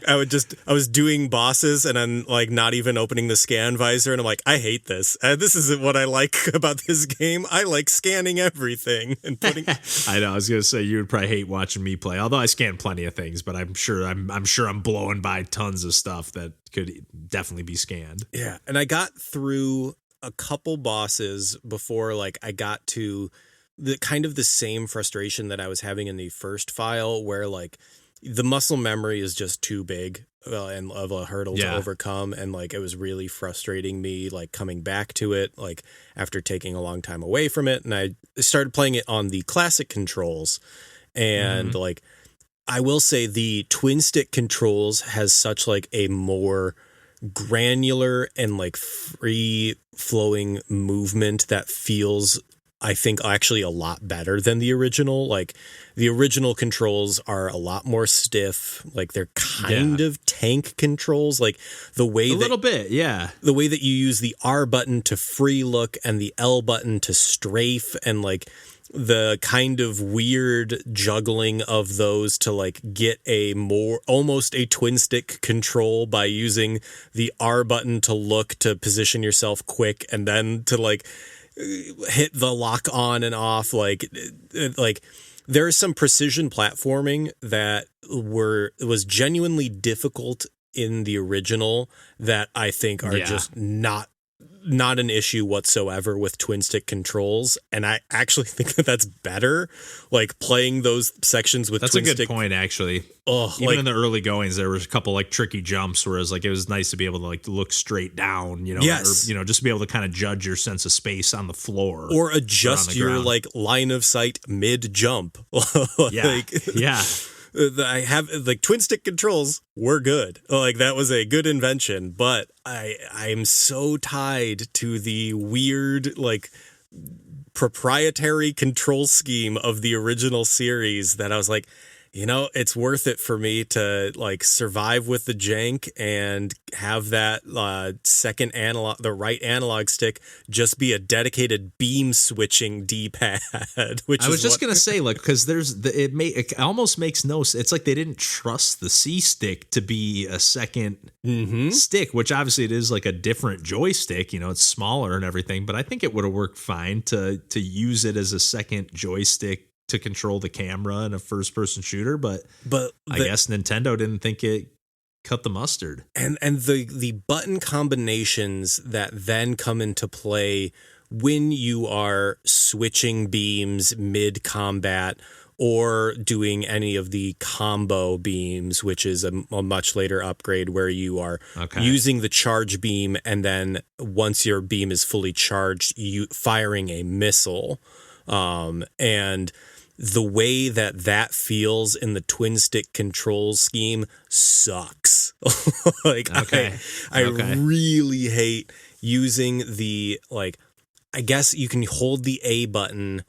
I was doing bosses and I'm like not even opening the scan visor, and I'm like, I hate this. This isn't what I like about this game. I like scanning everything and putting. I know. I was gonna say you would probably hate watching me play, although I scan plenty of things, but I'm sure I'm blowing by tons of stuff that could definitely be scanned. Yeah, and I got through a couple bosses before like I got to the kind of the same frustration that I was having in the first file, where like the muscle memory is just too big and of a hurdle to overcome. And like, it was really frustrating me, like coming back to it, like after taking a long time away from it. And I started playing it on the classic controls, and like, I will say the twin stick controls has such like a more granular and like free flowing movement that feels, I think, actually a lot better than the original. Like the original controls are a lot more stiff. Like they're kind of tank controls. Like the way the way that you use the R button to free look and the L button to strafe, and like the kind of weird juggling of those to like get a more almost a twin stick control by using the R button to look to position yourself quick, and then to like hit the lock on and off. Like there is some precision platforming that was genuinely difficult in the original that I think are just not an issue whatsoever with twin stick controls. And I actually think that that's better, like playing those sections with twin stick. That's a good point, actually. Even in the early goings, there was a couple like tricky jumps, whereas like it was nice to be able to like look straight down, you know, or, you know, just be able to kind of judge your sense of space on the floor or adjust your like line of sight mid jump. I have like twin stick controls were good. Like that was a good invention, but I'm so tied to the weird like proprietary control scheme of the original series that I was like, you know, it's worth it for me to like survive with the jank and have that second analog, the right analog stick, just be a dedicated beam switching D-pad. Which I was just gonna say, like, because it almost makes no sense. It's like they didn't trust the C stick to be a second stick, which obviously it is like a different joystick. You know, it's smaller and everything, but I think it would have worked fine to use it as a second joystick to control the camera in a first-person shooter, but I guess Nintendo didn't think it cut the mustard. And the button combinations that then come into play when you are switching beams mid-combat, or doing any of the combo beams, which is a much later upgrade where you are using the charge beam, and then once your beam is fully charged, you firing a missile. And the way that feels in the twin stick control scheme sucks. Like, I really hate using the, like, I guess you can hold the A button,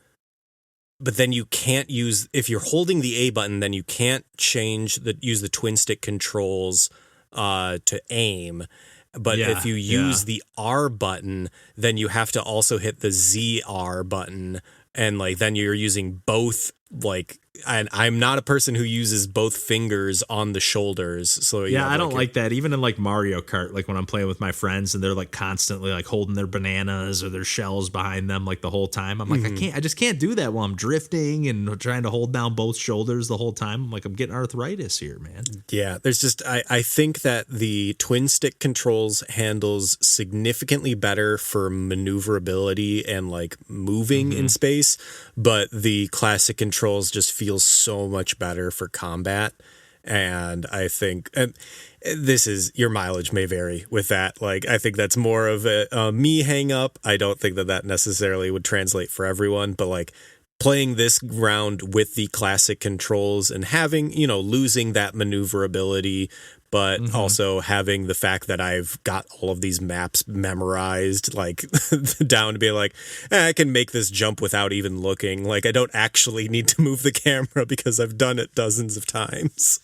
but then you can't if you're holding the A button, then you can't use the twin stick controls to aim. But if you use the R button, then you have to also hit the ZR button. And like, then you're using both, like, and I'm not a person who uses both fingers on the shoulders. So I don't like that. Even in like Mario Kart, like when I'm playing with my friends and they're like constantly like holding their bananas or their shells behind them like the whole time. I'm like, I just can't do that while I'm drifting and trying to hold down both shoulders the whole time. I'm like, I'm getting arthritis here, man. Yeah, there's just, I think that the twin stick controls handles significantly better for maneuverability and like moving in space, but the classic controls just feel so much better for combat. And I think this is, your mileage may vary with that. Like, I think that's more of a me hang up. I don't think that necessarily would translate for everyone, but like playing this round with the classic controls and having, losing that maneuverability, but also having the fact that I've got all of these maps memorized, like down to be like, I can make this jump without even looking. Like, I don't actually need to move the camera because I've done it dozens of times.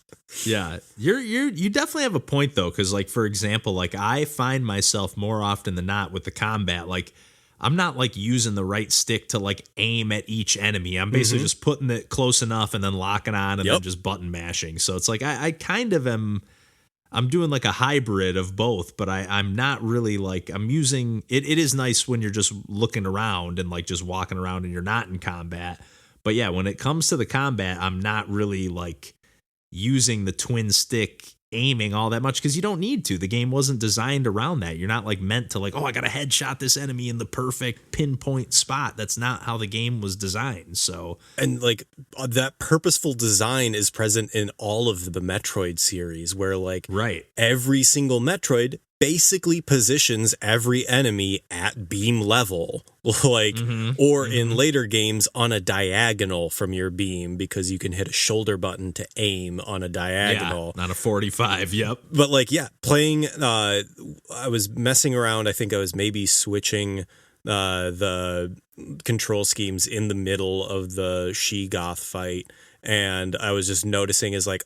Yeah, you definitely have a point though, because like, for example, like I find myself more often than not with the combat, like I'm not like using the right stick to like aim at each enemy. I'm basically just putting it close enough and then locking on and then just button mashing. So it's like I kind of I'm doing like a hybrid of both, but I'm not really like, I'm using it. It is nice when you're just looking around and like just walking around and you're not in combat. But yeah, when it comes to the combat, I'm not really like using the twin stick aiming all that much because you don't need to. The game wasn't designed around that. You're not like meant to like, I got to headshot this enemy in the perfect pinpoint spot. That's not how the game was designed. So, and like that purposeful design is present in all of the Metroid series, where like every single Metroid basically positions every enemy at beam level, like, or in later games on a diagonal from your beam, because you can hit a shoulder button to aim on a diagonal. Not a 45. Yep. But like, playing, I was messing around. I think I was maybe switching the control schemes in the middle of the She-Goth fight. And I was just noticing is like,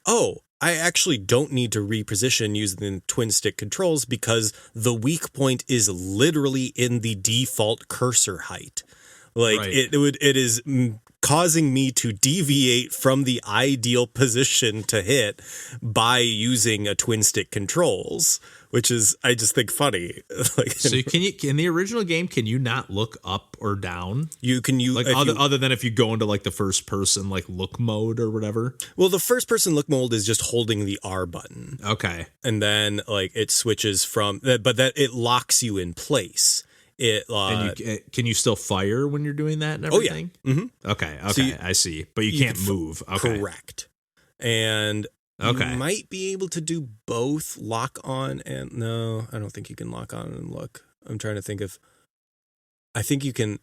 I actually don't need to reposition using the twin stick controls because the weak point is literally in the default cursor height. Like it is causing me to deviate from the ideal position to hit by using a twin stick controls, which is, I just think, funny. Like, so in the original game, can you not look up or down? You can use like other than if you go into like the first person like look mode or whatever. Well, the first person look mode is just holding the R button. Okay, and then like it switches from that, but that it locks you in place. And can you still fire when you're doing that and everything? Oh, yeah. Okay, so I see. But you can't move. Okay. Correct. And you might be able to do both lock on and no, I don't think you can lock on and look. I'm trying to think of, I think you can,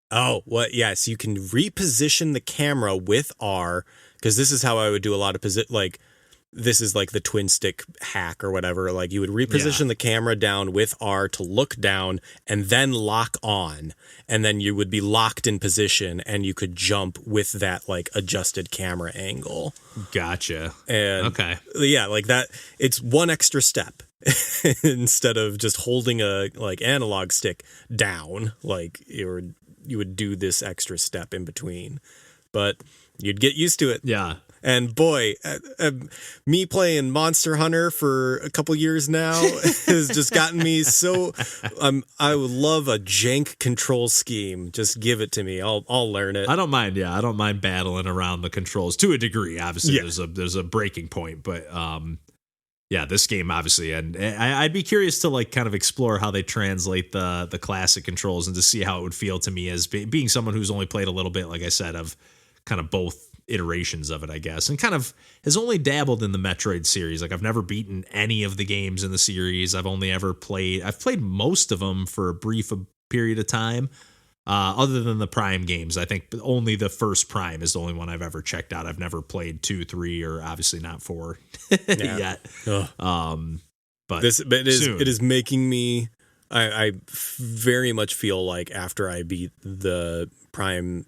yes, you can reposition the camera with R, because this is how I would do a lot of this is like the twin stick hack or whatever. Like you would reposition the camera down with R to look down and then lock on. And then you would be locked in position and you could jump with that like adjusted camera angle. Gotcha. And like that, it's one extra step instead of just holding a like analog stick down. Like you would do this extra step in between, but you'd get used to it. Yeah. And boy, me playing Monster Hunter for a couple years now has just gotten me so. I would love a jank control scheme. Just give it to me. I'll learn it. I don't mind. Yeah, I don't mind battling around the controls to a degree. Obviously, there's a breaking point, but this game obviously, and I'd be curious to like kind of explore how they translate the classic controls and to see how it would feel to me as being someone who's only played a little bit, like I said, of kind of both iterations of it, I guess, and kind of has only dabbled in the Metroid series. Like I've never beaten any of the games in the series. I've played most of them for a brief period of time. Other than the Prime games, I think only the first Prime is the only one I've ever checked out. I've never played 2, 3, or obviously not 4 yet. But it is making me. I very much feel like after I beat the Prime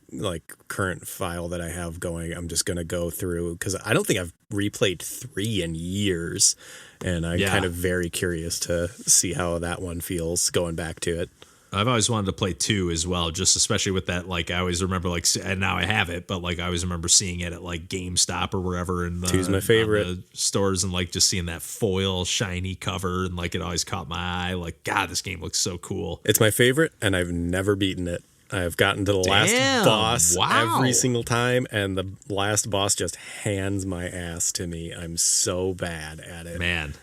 current file that I have going, I'm just gonna go through, because I don't think I've replayed 3 in years, and I'm kind of very curious to see how that one feels going back to it. I've always wanted to play 2 as well, just especially with that. Like I always remember, and now I have it, but I always remember seeing it at GameStop or wherever. And 2's my favorite the stores, and just seeing that foil shiny cover, and it always caught my eye. God, this game looks so cool. It's my favorite, and I've never beaten it. I've gotten to the last boss every single time, and the last boss just hands my ass to me. I'm so bad at it, man.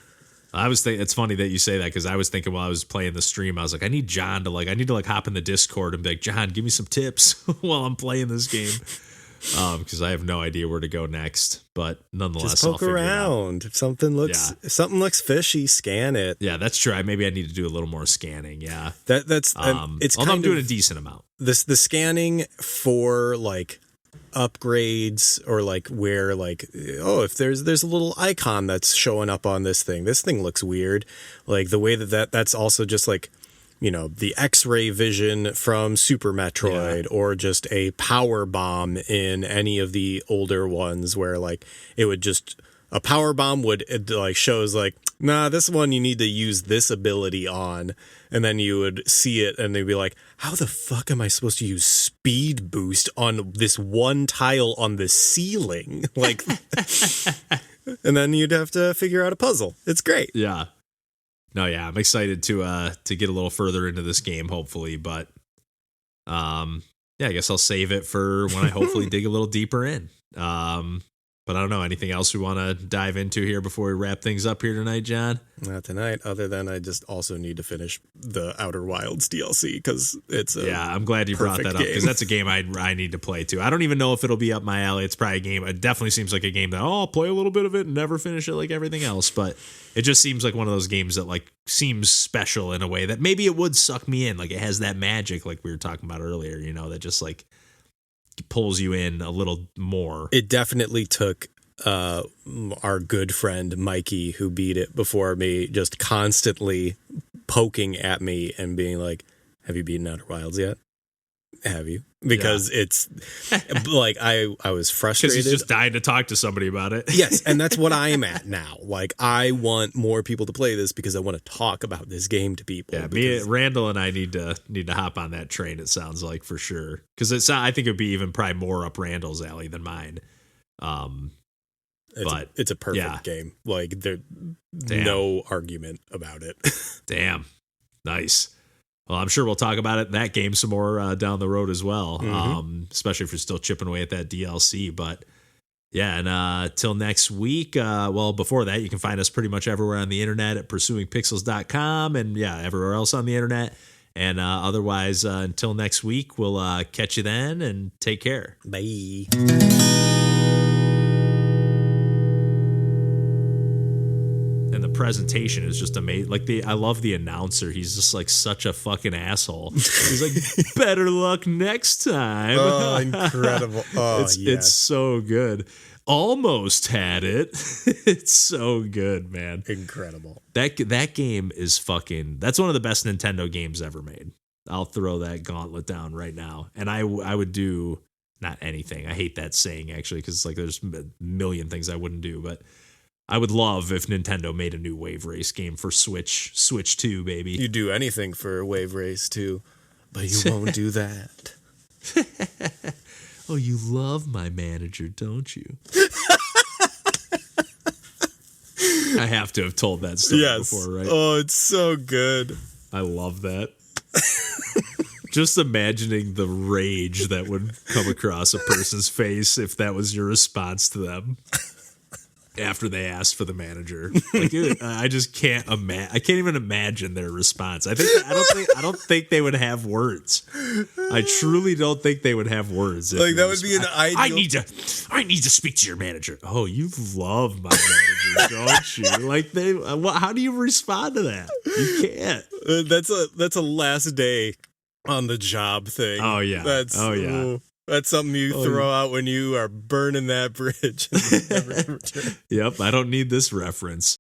I was thinking, it's funny that you say that, because I was thinking while I was playing the stream, I was like, I need John to hop in the Discord and be like, John, give me some tips while I'm playing this game, because I have no idea where to go next. But nonetheless, just poke around. If something looks fishy, scan it. Yeah, that's true. Maybe I need to do a little more scanning. Yeah, that's it's although I'm doing a decent amount. The scanning for upgrades, or where if there's a little icon that's showing up on this thing looks weird, the way that's also just the X-ray vision from Super Metroid, or just a power bomb in any of the older ones, where it would just, a power bomb would shows nah, this one you need to use this ability on, and then you would see it and they'd be like, how the fuck am I supposed to use speed boost on this one tile on the ceiling? And then you'd have to figure out a puzzle. It's great. Yeah. No, yeah, I'm excited to get a little further into this game, hopefully, but I guess I'll save it for when I hopefully dig a little deeper in. But I don't know, anything else we want to dive into here before we wrap things up here tonight, John? Not tonight, other than I just also need to finish the Outer Wilds DLC, because it's I'm glad you brought that up, because that's a game I need to play too. I don't even know if it'll be up my alley. It's probably a game, it definitely seems like a game that I'll play a little bit of it and never finish it like everything else, but it just seems like one of those games that seems special in a way that maybe it would suck me in. It has that magic like we were talking about earlier, that just pulls you in a little more. It definitely took our good friend Mikey, who beat it before me, just constantly poking at me and being like, have you beaten Outer Wilds yet? Have you? Because it's I was frustrated. Because he's just dying to talk to somebody about it. Yes, and that's what I'm at now. I want more people to play this, because I want to talk about this game to people. Yeah, Randall and I need to hop on that train, it sounds like, for sure. Because I think it would be even probably more up Randall's alley than mine. It's a perfect game. There's no argument about it. Damn. Nice. Well, I'm sure we'll talk about that game some more down the road as well, especially if you're still chipping away at that DLC. But yeah, and till next week, before that, you can find us pretty much everywhere on the internet at pursuingpixels.com, and everywhere else on the internet. And otherwise, until next week, we'll catch you then, and take care. Bye. And the presentation is just amazing. I love the announcer. He's just such a fucking asshole. He's like, better luck next time. Oh, incredible. Oh, it's so good. Almost had it. It's so good, man. Incredible. That game is that's one of the best Nintendo games ever made. I'll throw that gauntlet down right now. And I would do not anything. I hate that saying, actually, because there's a million things I wouldn't do, but I would love if Nintendo made a new Wave Race game for Switch 2, baby. You'd do anything for Wave Race 2, but you won't do that. Oh, you love my manager, don't you? I have to have told that story before, right? Oh, it's so good. I love that. Just imagining the rage that would come across a person's face if that was your response to them. after they asked for the manager. Like, I just can't imagine. I can't even imagine their response. I don't think they would have words. I truly don't think they would have words. Like, that would be an ideal. I need to speak to your manager. Oh, you love my manager, don't you? Like, how do you respond to that? You can't. That's a last day on the job thing. Oh yeah. That's something you throw out when you are burning that bridge. Yep, I don't need this reference.